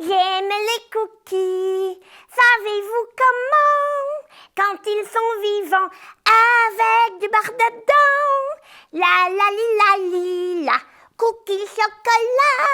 J'aime les cookies. Savez-vous comment? Quand ils sont vivants, avec du beurre dedans. La la li la li la. Cookies chocolat.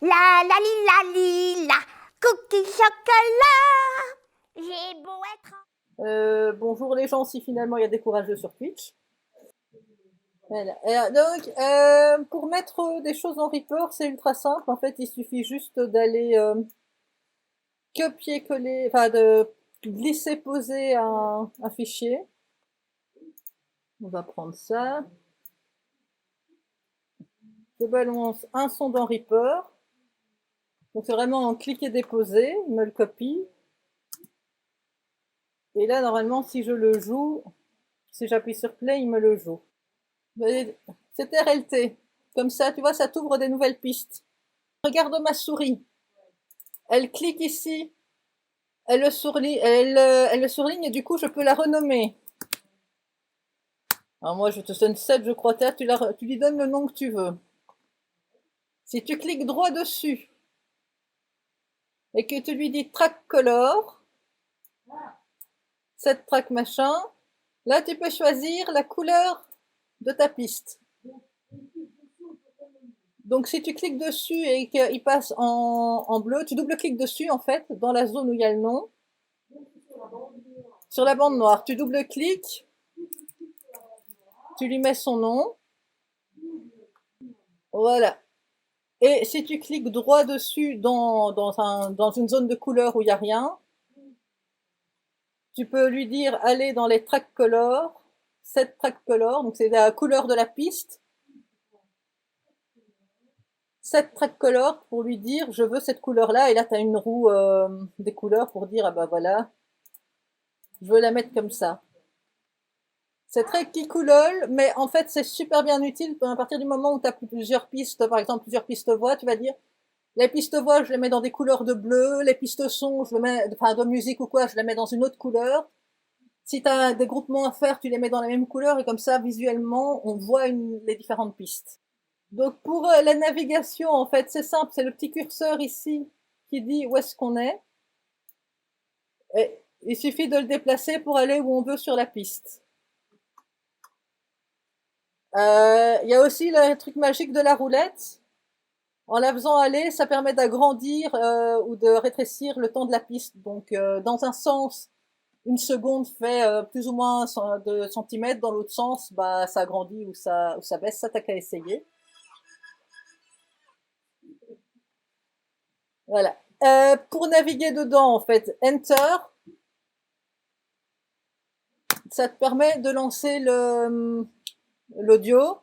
La la li la li la. Cookies chocolat. J'ai beau être... Bonjour les gens, si finalement il y a des courageux sur Twitch. Voilà. Donc, pour mettre des choses en Reaper, c'est ultra simple. En fait, il suffit juste d'aller copier-coller, enfin de glisser-poser un fichier. On va prendre ça. Je balance un son dans Reaper. Donc c'est vraiment en cliquer déposer, il me le copie. Et là, normalement, si je le joue, si j'appuie sur play, il me le joue. C'est RLT. Comme ça, tu vois, ça t'ouvre des nouvelles pistes. Regarde ma souris. Elle clique ici. Elle le surligne et du coup, je peux la renommer. Alors moi, je te donne 7, je crois. Tu lui donnes le nom que tu veux. Si tu cliques droit dessus et que tu lui dis track color, set track machin, là, tu peux choisir la couleur de ta piste. Donc si tu cliques dessus et qu'il passe en bleu, tu double-cliques dessus en fait, dans la zone où il y a le nom. Sur la bande noire, tu double-cliques, tu lui mets son nom. Voilà. Et si tu cliques droit dessus dans une zone de couleur où il n'y a rien, tu peux lui dire aller dans les track color, set track color, donc c'est la couleur de la piste. Set track color pour lui dire je veux cette couleur-là, et là tu as une roue des couleurs pour dire ah bah voilà, je veux la mettre comme ça. C'est très kikoulol, mais en fait c'est super bien utile à partir du moment où tu as plusieurs pistes, par exemple plusieurs pistes voix, tu vas dire les pistes voix je les mets dans des couleurs de bleu, les pistes son je les mets, enfin de musique ou quoi, je les mets dans une autre couleur. Si tu as des groupements à faire, tu les mets dans la même couleur et comme ça visuellement on voit les différentes pistes. Donc pour la navigation en fait c'est simple, c'est le petit curseur ici qui dit où est-ce qu'on est. Et il suffit de le déplacer pour aller où on veut sur la piste. Il y a aussi le truc magique de la roulette. En la faisant aller, ça permet d'agrandir ou de rétrécir le temps de la piste. Donc, dans un sens, une seconde fait plus ou moins de centimètres. Dans l'autre sens, bah, ça agrandit ou ça baisse. Ça, t'as qu'à essayer. Voilà. Pour naviguer dedans, en fait, Enter, ça te permet de lancer l'audio.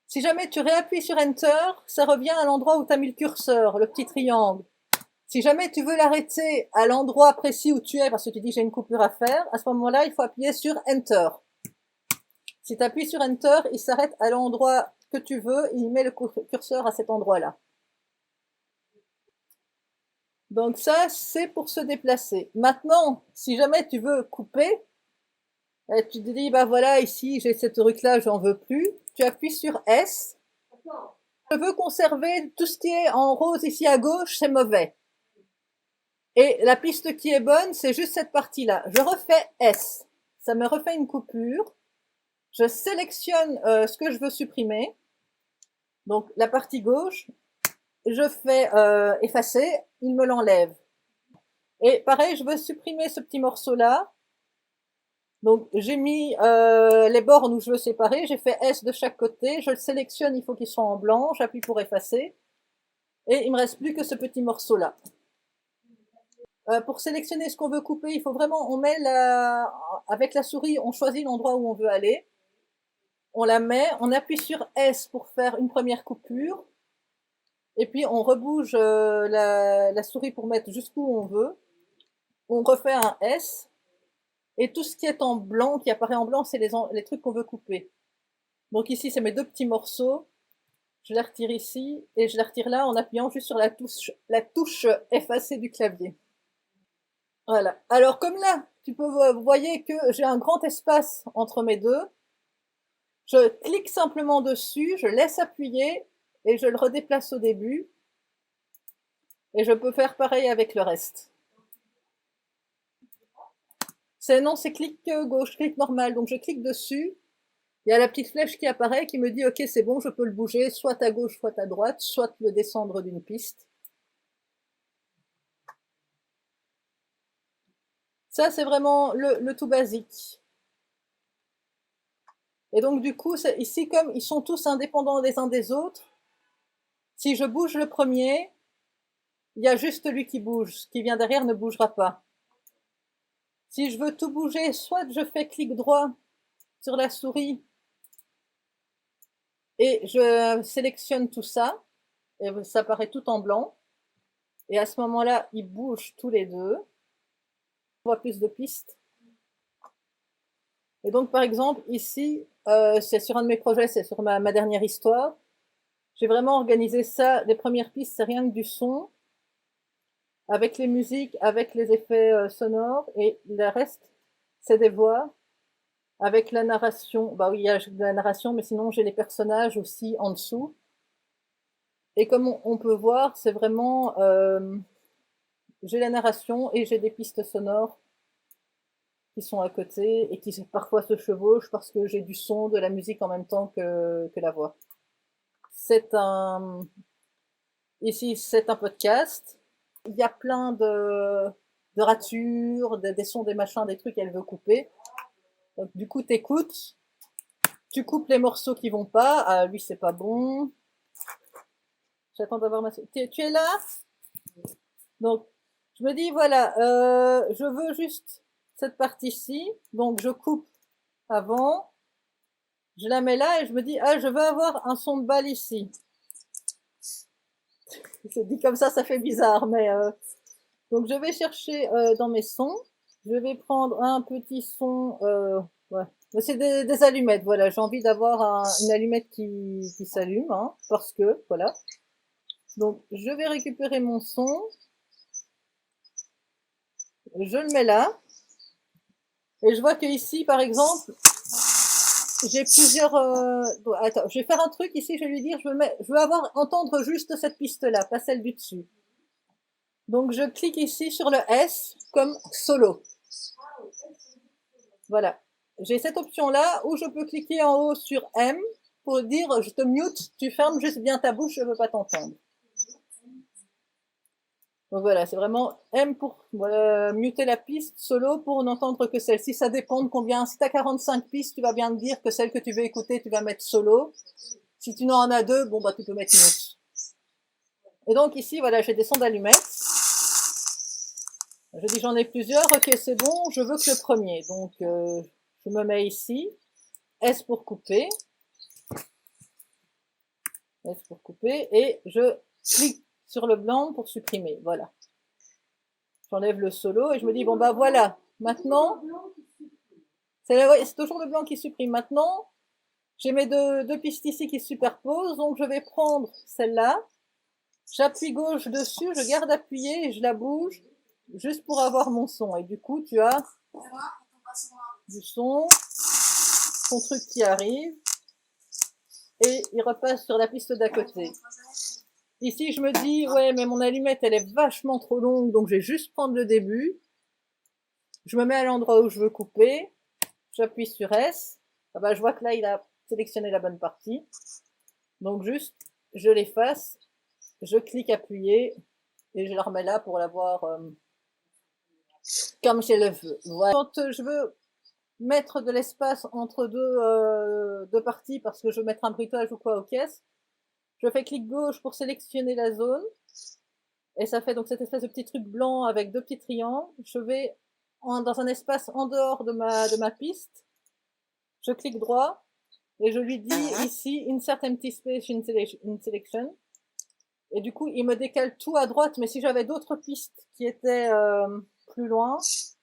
Si jamais tu réappuies sur Enter, ça revient à l'endroit où tu as mis le curseur, le petit triangle. Si jamais tu veux l'arrêter à l'endroit précis où tu es, parce que tu dis j'ai une coupure à faire, à ce moment-là, il faut appuyer sur Enter. Si tu appuies sur Enter, il s'arrête à l'endroit que tu veux et il met le curseur à cet endroit-là. Donc ça, c'est pour se déplacer. Maintenant, si jamais tu veux couper, tu te dis, bah voilà, ici, j'ai cette truc-là, j'en veux plus. Tu appuies sur S. Je veux conserver tout ce qui est en rose ici à gauche, c'est mauvais. Et la piste qui est bonne, c'est juste cette partie-là. Je refais S. Ça me refait une coupure. Je sélectionne ce que je veux supprimer. Donc la partie gauche. Je fais effacer. Il me l'enlève. Et pareil, je veux supprimer ce petit morceau-là. Donc j'ai mis les bornes où je veux séparer. J'ai fait S de chaque côté. Je le sélectionne, il faut qu'il soit en blanc. J'appuie pour effacer. Et il me reste plus que ce petit morceau-là. Pour sélectionner ce qu'on veut couper, il faut vraiment, avec la souris, on choisit l'endroit où on veut aller. On la met, on appuie sur S pour faire une première coupure. Et puis on rebouge la souris pour mettre jusqu'où on veut. On refait un S. Et tout ce qui est en blanc, qui apparaît en blanc, c'est les trucs qu'on veut couper. Donc ici, c'est mes deux petits morceaux. Je les retire ici et je les retire là en appuyant juste sur la touche effacée du clavier. Voilà. Alors comme là, vous voyez que j'ai un grand espace entre mes deux. Je clique simplement dessus, je laisse appuyer et je le redéplace au début. Et je peux faire pareil avec le reste. Non, c'est clic gauche, clic normal. Donc je clique dessus. Il y a la petite flèche qui apparaît qui me dit ok, c'est bon, je peux le bouger soit à gauche, soit à droite, soit le descendre d'une piste. Ça, c'est vraiment le tout basique. Et donc du coup, ici, comme ils sont tous indépendants les uns des autres, si je bouge le premier, il y a juste lui qui bouge. Ce qui vient derrière ne bougera pas. Si je veux tout bouger, soit je fais clic droit sur la souris et je sélectionne tout ça, et ça paraît tout en blanc. Et à ce moment-là, ils bougent tous les deux. On voit plus de pistes. Et donc, par exemple, ici, c'est sur un de mes projets, c'est sur ma dernière histoire. J'ai vraiment organisé ça. Les premières pistes, c'est rien que du son, avec les musiques, avec les effets sonores, et le reste, c'est des voix, avec la narration. Bah oui, il y a de la narration, mais sinon, j'ai les personnages aussi en dessous. Et comme on peut voir, c'est vraiment... j'ai la narration et j'ai des pistes sonores qui sont à côté et qui parfois se chevauchent parce que j'ai du son, de la musique en même temps que la voix. Ici, c'est un podcast. Il y a plein de ratures, des sons, des machins, des trucs qu'elle veut couper. Donc, du coup, t'écoutes, tu coupes les morceaux qui vont pas. Ah, lui, c'est pas bon. J'attends d'avoir ma... Tu es là? Donc, je me dis, voilà, je veux juste cette partie-ci. Donc, je coupe avant. Je la mets là et je me dis, ah, je veux avoir un son de balle ici. C'est dit comme ça fait bizarre, mais... Donc, je vais chercher dans mes sons. Je vais prendre un petit son... ouais. C'est des allumettes, voilà. J'ai envie d'avoir une allumette qui s'allume, hein, parce que, voilà. Donc, je vais récupérer mon son. Je le mets là. Et je vois que ici, par exemple, j'ai plusieurs... attends, je vais faire un truc ici, je vais lui dire, je veux entendre juste cette piste-là, pas celle du dessus. Donc, je clique ici sur le S comme solo. Voilà. J'ai cette option-là où je peux cliquer en haut sur M pour dire, je te mute, tu fermes juste bien ta bouche, je ne veux pas t'entendre. Donc voilà, c'est vraiment M pour muter la piste, solo pour n'entendre que celle-ci. Ça dépend de combien. Si tu as 45 pistes, tu vas bien te dire que celle que tu veux écouter, tu vas mettre solo. Si tu en as deux, bon, bah, tu peux mettre une autre. Et donc ici, voilà, j'ai des sons d'allumettes. Je dis j'en ai plusieurs, ok, c'est bon, je veux que le premier. Donc, je me mets ici. S pour couper. S pour couper. Et je clique sur le blanc pour supprimer. Voilà. J'enlève le solo et je me dis, bon bah voilà, maintenant, c'est toujours le blanc qui supprime. Maintenant, j'ai mes deux pistes ici qui se superposent, donc je vais prendre celle-là, j'appuie gauche dessus, je garde appuyé et je la bouge, juste pour avoir mon son. Et du coup, tu as du son, ton truc qui arrive, et il repasse sur la piste d'à côté. Ici, je me dis, ouais, mais mon allumette, elle est vachement trop longue, donc je vais juste prendre le début. Je me mets à l'endroit où je veux couper. J'appuie sur S. Ah bah, je vois que là, il a sélectionné la bonne partie. Donc, juste, je l'efface. Je clique appuyer. Et je la remets là pour l'avoir comme je le veux. Voilà. Quand je veux mettre de l'espace entre deux parties, parce que je veux mettre un bruitage ou quoi aux caisses, je fais clic gauche pour sélectionner la zone. Et ça fait donc cette espèce de petit truc blanc avec deux petits triangles. Je vais dans un espace en dehors de ma piste. Je clique droit et je lui dis ici Insert Empty Space in Selection. Et du coup, il me décale tout à droite. Mais si j'avais d'autres pistes qui étaient plus loin,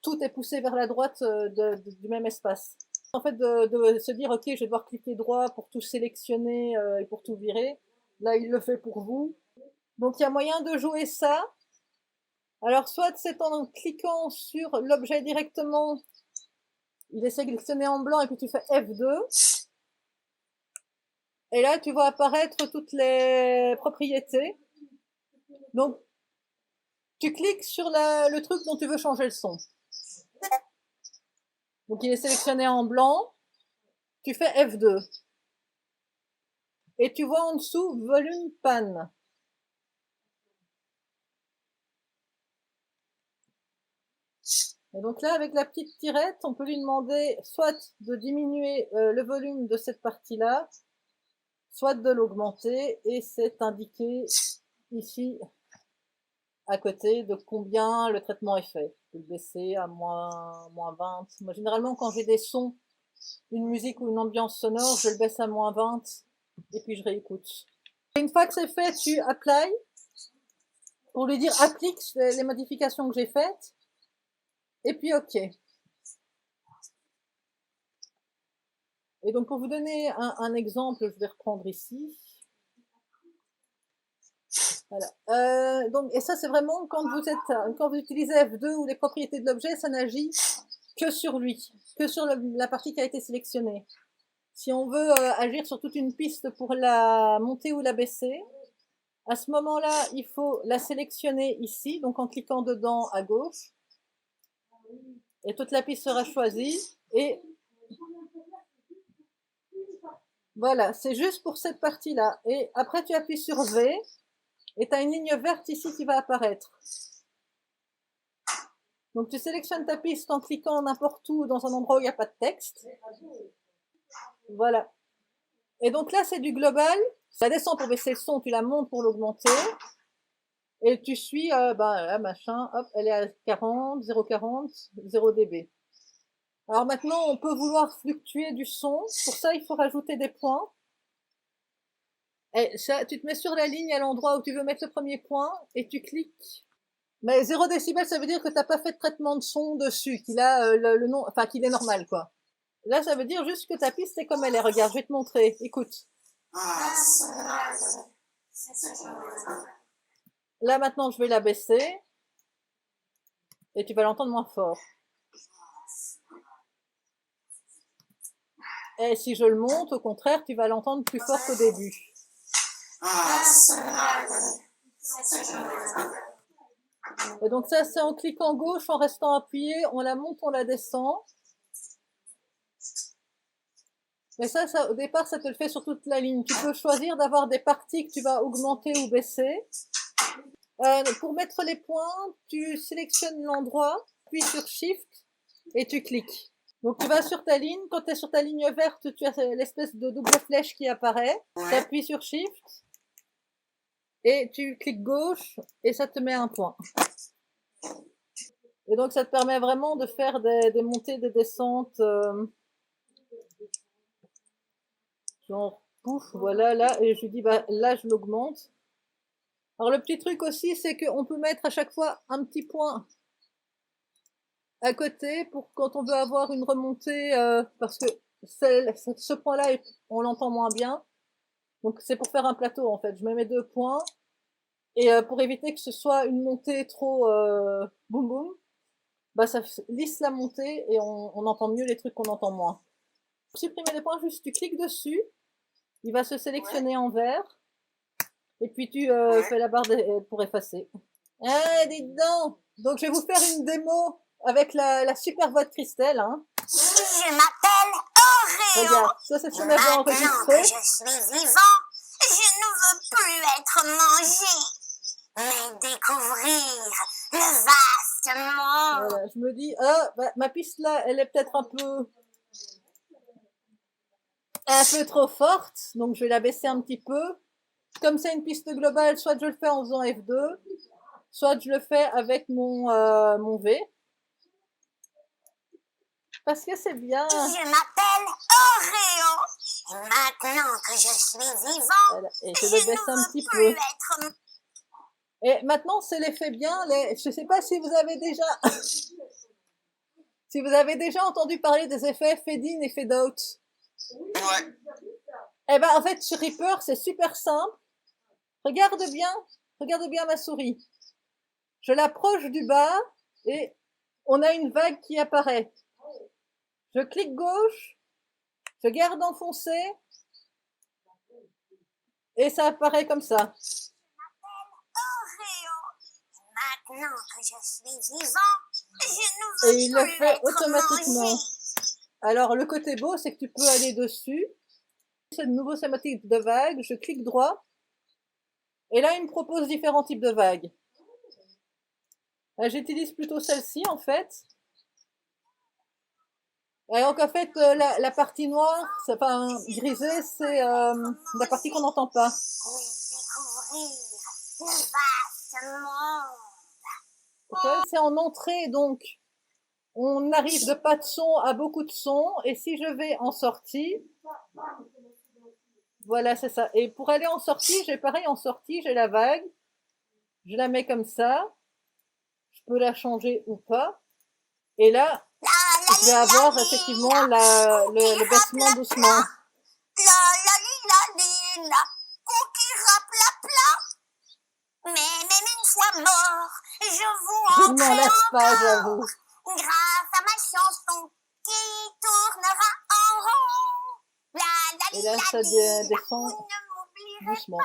tout est poussé vers la droite du même espace. En fait, de se dire, ok, je vais devoir cliquer droit pour tout sélectionner et pour tout virer. Là, il le fait pour vous. Donc, il y a moyen de jouer ça. Alors, soit c'est en cliquant sur l'objet directement, il est sélectionné en blanc et puis tu fais F2. Et là, tu vois apparaître toutes les propriétés. Donc, tu cliques sur le truc dont tu veux changer le son. Donc il est sélectionné en blanc, tu fais F2. Et tu vois en dessous volume pan. Et donc là, avec la petite tirette, on peut lui demander soit de diminuer le volume de cette partie-là, soit de l'augmenter, et c'est indiqué ici à côté de combien le traitement est fait. Je peux le baisser à moins 20. Moi, généralement, quand j'ai des sons, une musique ou une ambiance sonore, je le baisse à moins 20 et puis je réécoute. Et une fois que c'est fait, tu apply pour lui dire applique les modifications que j'ai faites et puis OK. Et donc pour vous donner un exemple, je vais reprendre ici. Voilà. Donc, et ça c'est vraiment quand vous utilisez F2 ou les propriétés de l'objet, ça n'agit que sur lui, que sur la partie qui a été sélectionnée. Si on veut agir sur toute une piste pour la monter ou la baisser, à ce moment-là, il faut la sélectionner ici, donc en cliquant dedans à gauche. Et toute la piste sera choisie. Et voilà, c'est juste pour cette partie-là. Et après, tu appuies sur V et tu as une ligne verte ici qui va apparaître. Donc tu sélectionnes ta piste en cliquant n'importe où dans un endroit où il n'y a pas de texte. Voilà. Et donc là, c'est du global. Ça descend pour baisser le son, tu la montes pour l'augmenter. Et tu suis, là, machin, hop, elle est à 40, 0,40, 0 dB. Alors maintenant, on peut vouloir fluctuer du son. Pour ça, il faut rajouter des points. Et ça, tu te mets sur la ligne à l'endroit où tu veux mettre le premier point et tu cliques. Mais 0 décibel, ça veut dire que tu n'as pas fait de traitement de son dessus, qu'il a le nom, enfin qu'il est normal, quoi. Là, ça veut dire juste que ta piste est comme elle est. Regarde, je vais te montrer. Écoute. Là, maintenant, je vais la baisser. Et tu vas l'entendre moins fort. Et si je le monte, au contraire, tu vas l'entendre plus fort qu'au début. Et donc ça, c'est en cliquant gauche, en restant appuyé, on la monte, on la descend. Mais ça, au départ, ça te le fait sur toute la ligne. Tu peux choisir d'avoir des parties que tu vas augmenter ou baisser. Pour mettre les points, tu sélectionnes l'endroit, puis sur Shift et tu cliques. Donc tu vas sur ta ligne, quand tu es sur ta ligne verte, tu as l'espèce de double flèche qui apparaît. Tu appuies sur Shift et tu cliques gauche et ça te met un point. Et donc ça te permet vraiment de faire des montées, des descentes. Genre, pouf, voilà, là, et je lui dis, là je l'augmente. Alors le petit truc aussi, c'est qu'on peut mettre à chaque fois un petit point à côté pour quand on veut avoir une remontée, parce que ce point-là, on l'entend moins bien. Donc c'est pour faire un plateau en fait. Je mets mes 2 points et pour éviter que ce soit une montée trop boum boum, ça lisse la montée et on entend mieux les trucs qu'on entend moins. Pour supprimer les points, juste tu cliques dessus, il va se sélectionner en vert et puis tu fais la barre pour effacer. Ah, dis donc. Donc je vais vous faire une démo avec la super voix de Christelle. Hein. Je m'appelle Oreo. Regarde, ça c'est ce qu'on avait enregistré. Que je suis vivant, je ne veux plus être mangé, mais découvrir le vaste monde. Voilà, je me dis, ma piste là, elle est peut-être un peu trop forte, donc je vais la baisser un petit peu. Comme c'est une piste globale, soit je le fais en faisant F2, soit je le fais avec mon V. Parce que c'est bien. Je m'appelle Oreo. Et maintenant que je suis vivant, Voilà. Et je le baisse un petit peu. Être... Et maintenant, c'est l'effet bien. Je ne sais pas si vous avez déjà si vous avez déjà entendu parler des effets fade in et fade out. Ouais. Eh ben, en fait, sur Reaper, c'est super simple. Regarde bien ma souris. Je l'approche du bas et on a une vague qui apparaît. Je clique gauche, je garde enfoncé et ça apparaît comme ça. Maintenant Maintenant que je suis vivant, je ne Et veux il le plus fait être automatiquement. mangé. Alors, le côté beau, c'est que tu peux aller dessus. C'est une nouvelle thématique de vague. Je clique droit. Et là, il me propose différents types de vagues. J'utilise plutôt celle-ci, en fait. Et donc, en fait, la partie noire, enfin, grisée, c'est la partie qu'on n'entend pas. Oui, découvrir le vaste monde. Okay. C'est en entrée, donc, on arrive de pas de son à beaucoup de sons. Et si je vais en sortie, voilà, c'est ça. Et pour aller en sortie, j'ai pareil, en sortie, j'ai la vague. Je la mets comme ça. Je peux la changer ou pas. Et là, je vais avoir effectivement le baissement doucement. Même une fois mort, je vous Je ne m'en lasse pas, encore. j'avoue. Grâce à ma chanson qui tournera en rond. Et là, ça descend Vous ne m'oublierez doucement. pas.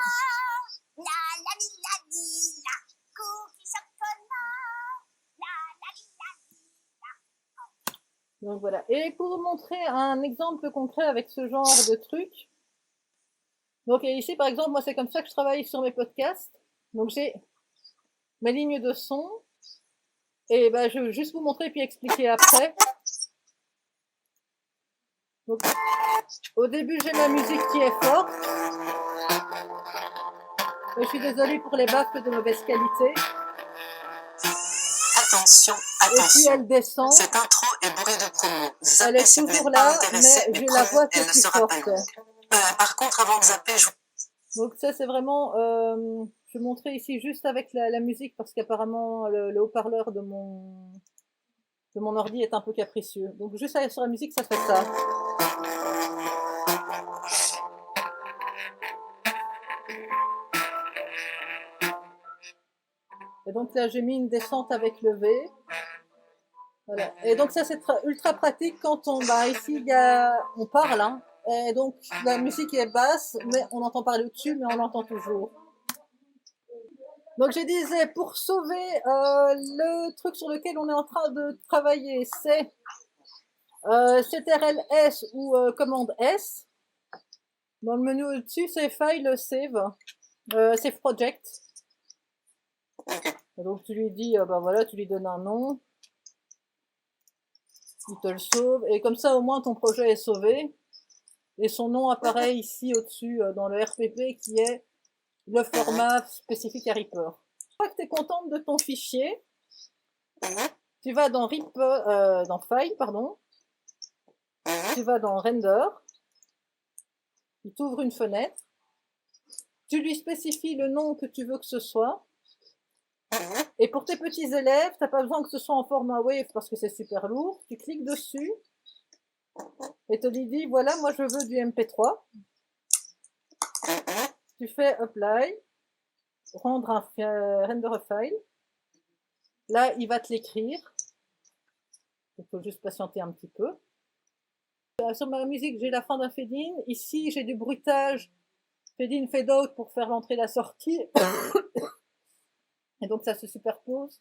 Cookie chocolat. Donc voilà. Et pour vous montrer un exemple concret avec ce genre de truc. Donc ici, par exemple, moi, c'est comme ça que je travaille sur mes podcasts. Donc j'ai mes lignes de son. Et ben, je vais juste vous montrer puis expliquer après. Donc, au début, j'ai ma musique qui est forte. Et je suis désolée pour les baffes de mauvaise qualité. Attention, Et puis attention. elle descend. Cette intro est bourrée de promos. Elle Zappez est si vous toujours n'êtes pas là, intéressé, mais mais j'ai la promis, voix qui elle est ne plus sera forte. pas longue. Par contre, avant de zapper, je Donc ça, c'est vraiment... je vais montrer ici juste avec la musique parce qu'apparemment le haut-parleur de mon ordi est un peu capricieux. Donc juste aller sur la musique, ça fait ça. Et donc là, j'ai mis une descente avec le V. Voilà. Et donc ça, c'est ultra pratique quand on... Bah ici, on parle, hein. Et donc la musique est basse, mais on entend parler au-dessus, mais on l'entend toujours. Donc je disais, pour sauver le truc sur lequel on est en train de travailler, c'est CTRL-S ou commande S. Dans le menu au-dessus, c'est File, Save, Save Project. Et donc tu lui dis, bah voilà, tu lui donnes un nom. Il te le sauve. Et comme ça, au moins, ton projet est sauvé. Et son nom apparaît ici au-dessus dans le RPP qui est le format spécifique à Reaper. Une fois que tu es contente de ton fichier, tu vas dans File, pardon. Tu vas dans Render. Il t'ouvre une fenêtre. Tu lui spécifies le nom que tu veux que ce soit. Et pour tes petits élèves, tu n'as pas besoin que ce soit en format Wave parce que c'est super lourd. Tu cliques dessus et te dis, voilà, moi je veux du MP3. Tu fais Apply, rendre render a file. Là, il va te l'écrire. Il faut juste patienter un petit peu. Sur ma musique, j'ai la fin d'un fade-in. Ici, j'ai du bruitage fade-in, fade-out pour faire l'entrée et la sortie. Et donc, ça se superpose.